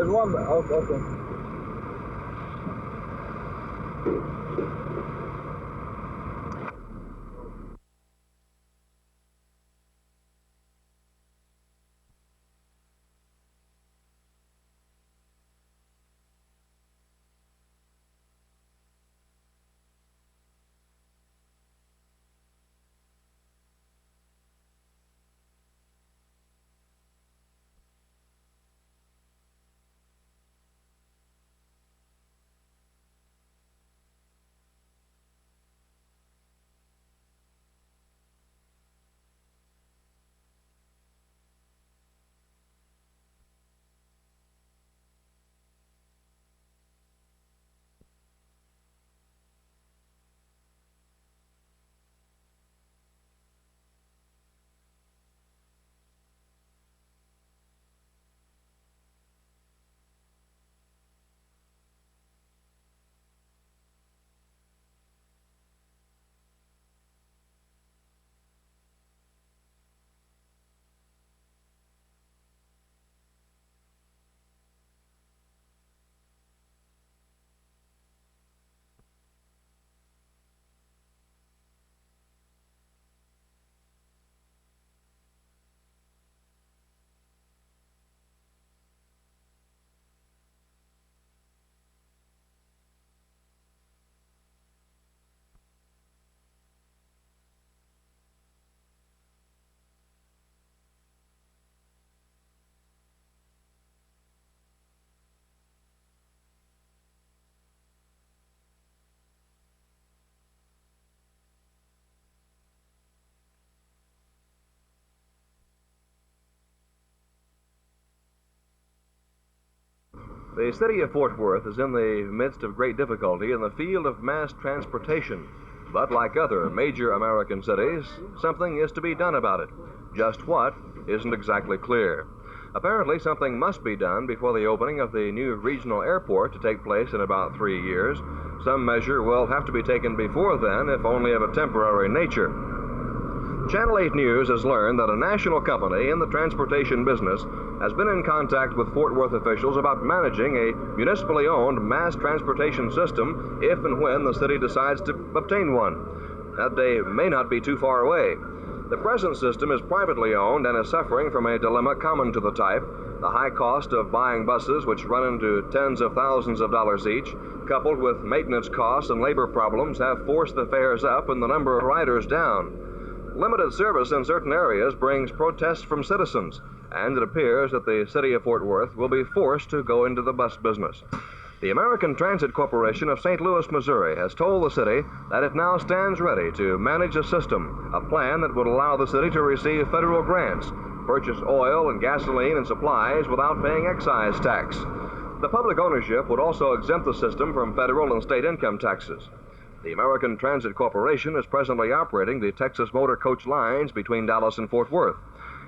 There's one. Oh, okay. The city of Fort Worth is in the midst of great difficulty in the field of mass transportation. But like other major American cities, something is to be done about it. Just what isn't exactly clear. Apparently, something must be done before the opening of the new regional airport to take place in about 3 years. Some measure will have to be taken before then, if only of a temporary nature. Channel 8 News has learned that a national company in the transportation business has been in contact with Fort Worth officials about managing a municipally owned mass transportation system if and when the city decides to obtain one. That day may not be too far away. The present system is privately owned and is suffering from a dilemma common to the type. The high cost of buying buses, which run into tens of thousands of dollars each, coupled with maintenance costs and labor problems, have forced the fares up and the number of riders down. Limited service in certain areas brings protests from citizens, and it appears that the city of Fort Worth will be forced to go into the bus business. The American Transit Corporation of St. Louis, Missouri, has told the city that it now stands ready to manage a system, a plan that would allow the city to receive federal grants, purchase oil and gasoline and supplies without paying excise tax. The public ownership would also exempt the system from federal and state income taxes. The American Transit Corporation is presently operating the Texas motor coach lines between Dallas and Fort Worth.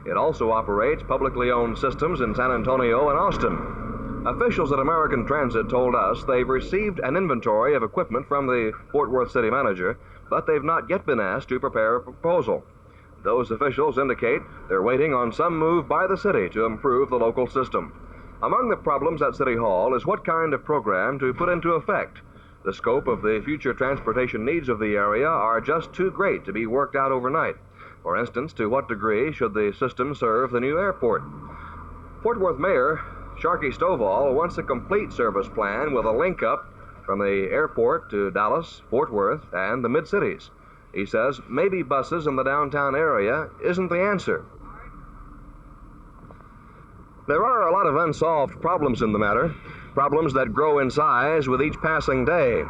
It also operates publicly owned systems in San Antonio and Austin. Officials at American Transit told us they've received an inventory of equipment from the Fort Worth city manager, but they've not yet been asked to prepare a proposal. Those officials indicate they're waiting on some move by the city to improve the local system. Among the problems at City Hall is what kind of program to put into effect. The scope of the future transportation needs of the area are just too great to be worked out overnight. For instance, to what degree should the system serve the new airport? Fort Worth Mayor Sharkey Stovall wants a complete service plan with a link up from the airport to Dallas, Fort Worth, and the mid-cities. He says maybe buses in the downtown area isn't the answer. There are a lot of unsolved problems in the matter, problems that grow in size with each passing day.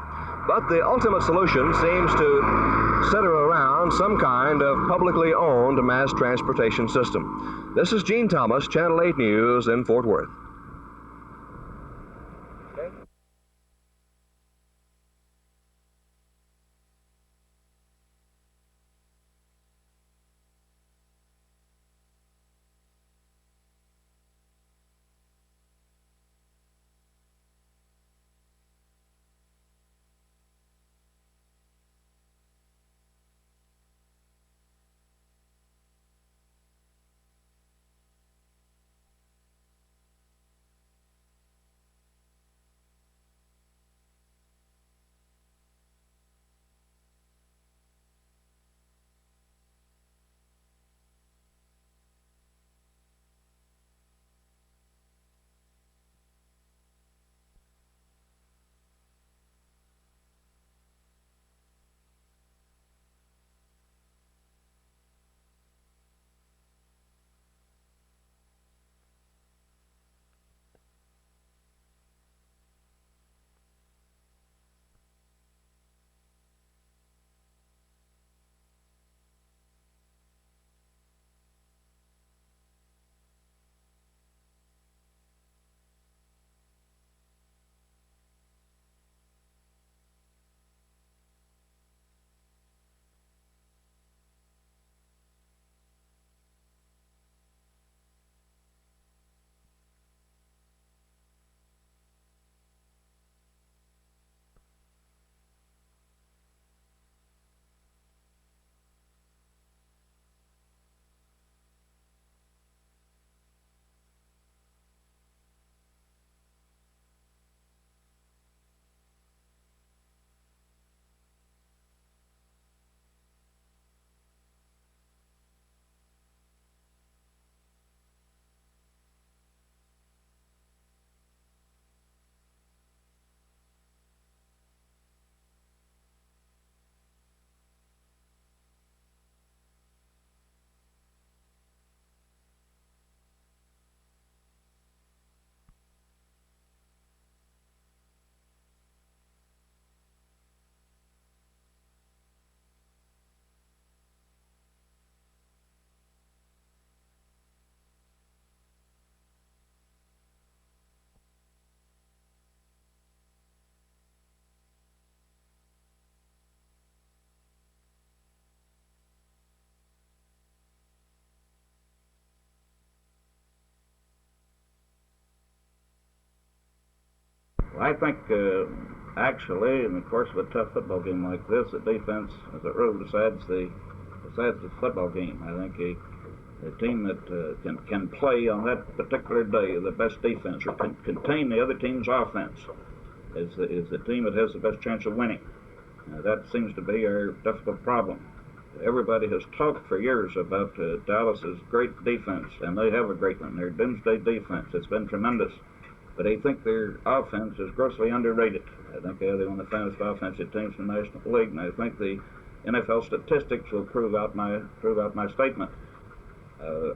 But the ultimate solution seems to center around some kind of publicly owned mass transportation system. This is Gene Thomas, Channel 8 News in Fort Worth. Well, I think actually, in the course of a tough football game like this, the defense, as a rule, decides the football game. I think a team that can play on that particular day the best defense or can contain the other team's offense is the team that has the best chance of winning. That seems to be our difficult problem. Everybody has talked for years about Dallas's great defense, and they have a great one. Their doomsday defense, it's been tremendous. But I think their offense is grossly underrated. I think they're one of the finest offensive teams in the National League, and I think the NFL statistics will prove out my statement.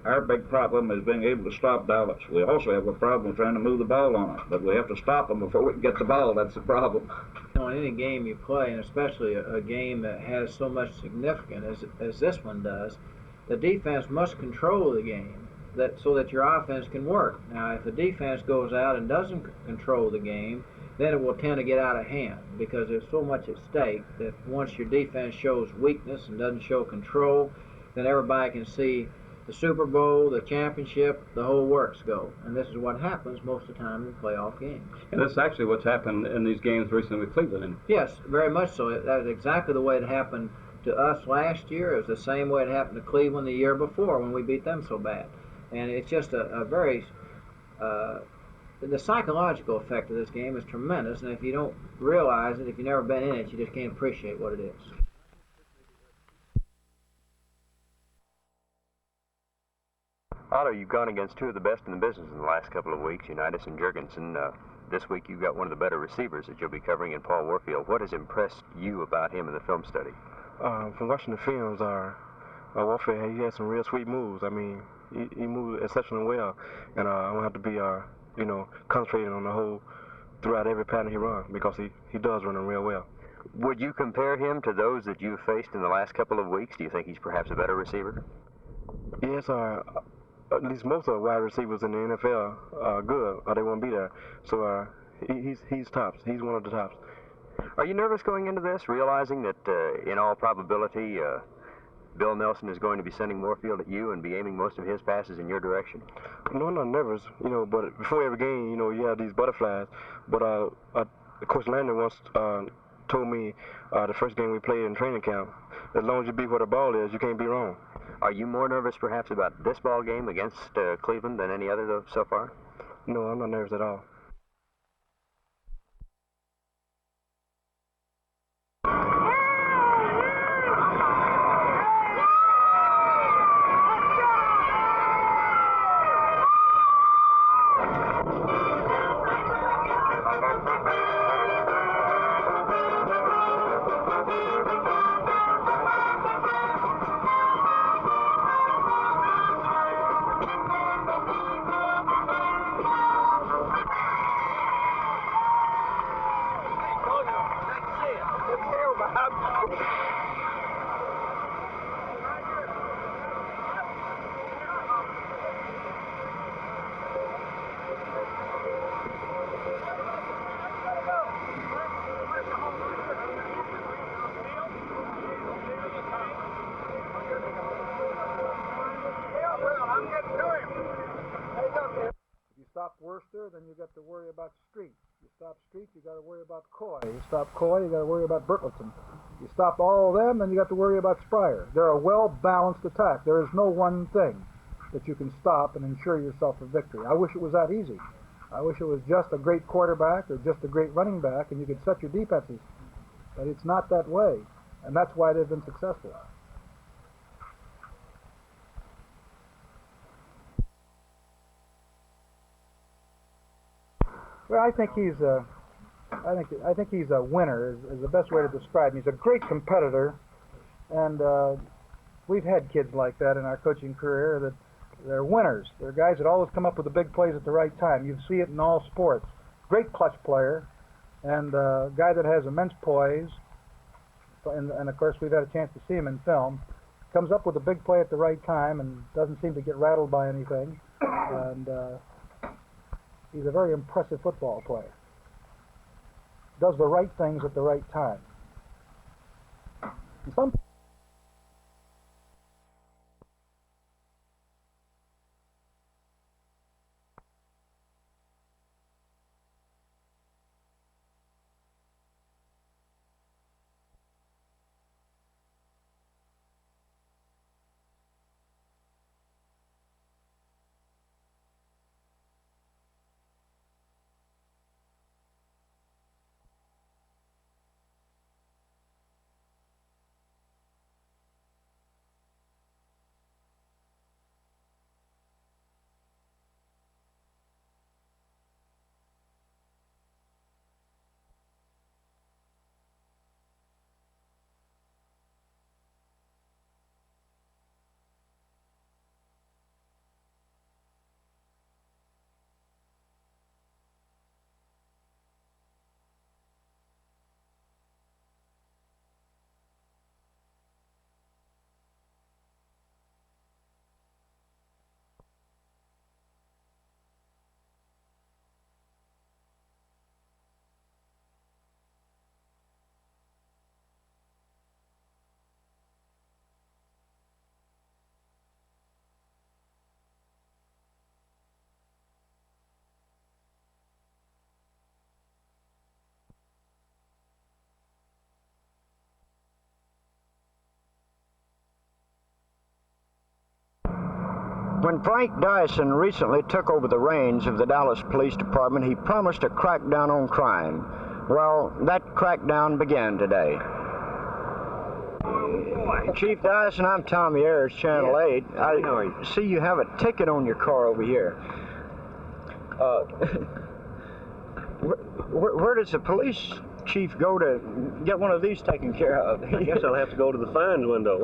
Our big problem is being able to stop Dallas. We also have a problem trying to move the ball on them, but we have to stop them before we can get the ball. That's the problem. On any game you play, and especially a game that has so much significance as this one does, the defense must control the game so that your offense can work. Now, if the defense goes out and doesn't control the game, then it will tend to get out of hand because there's so much at stake that once your defense shows weakness and doesn't show control, then everybody can see the Super Bowl, the championship, the whole works go. And this is what happens most of the time in playoff games. And that's actually what's happened in these games recently with Cleveland. Yes, very much so. That is exactly the way it happened to us last year. It was the same way it happened to Cleveland the year before when we beat them so bad. And it's just a very... the psychological effect of this game is tremendous, and if you don't realize it, if you've never been in it, you just can't appreciate what it is. Otto, you've gone against two of the best in the business in the last couple of weeks, Unitas and Jurgensen. This week you've got one of the better receivers that you'll be covering in Paul Warfield. What has impressed you about him in the film study? From watching the films, Warfield, he has some real sweet moves. I mean, he moves exceptionally well, and I don't have to be, concentrating on the whole throughout every pattern he runs because he does run them real well. Would you compare him to those that you've faced in the last couple of weeks? Do you think he's perhaps a better receiver? Yes, at least most of the wide receivers in the NFL are good, or they won't be there. So he's tops. He's one of the tops. Are you nervous going into this, realizing that in all probability Bill Nelson is going to be sending Warfield at you and be aiming most of his passes in your direction? No, I'm not nervous, but before every game, you have these butterflies. But Coach Leonard once told me the first game we played in training camp, as long as you be where the ball is, you can't be wrong. Are you more nervous perhaps about this ball game against Cleveland than any other so far? No, I'm not nervous at all. Then you got to worry about Street. You stop Street, you got to worry about Coy. You stop Coy, you got to worry about Bertleton. You stop all of them, then you got to worry about Spryer. They're a well-balanced attack. There is no one thing that you can stop and ensure yourself a victory. I wish it was that easy. I wish it was just a great quarterback or just a great running back and you could set your defenses. But it's not that way, and that's why they've been successful. Well, I think he's a winner is the best way to describe him. He's a great competitor, and we've had kids like that in our coaching career that they're winners. They're guys that always come up with the big plays at the right time. You see it in all sports. Great clutch player, and a guy that has immense poise. And of course, we've had a chance to see him in film. Comes up with a big play at the right time and doesn't seem to get rattled by anything. And he's a very impressive football player. Does the right things at the right time. And When Frank Dyson recently took over the reins of the Dallas Police Department, he promised to crack down on crime. Well, that crackdown began today. Chief Dyson, I'm Tommy Ayres, Channel 8. I see you have a ticket on your car over here. Where does the police chief go to get one of these taken care of? I guess I'll have to go to the fines window.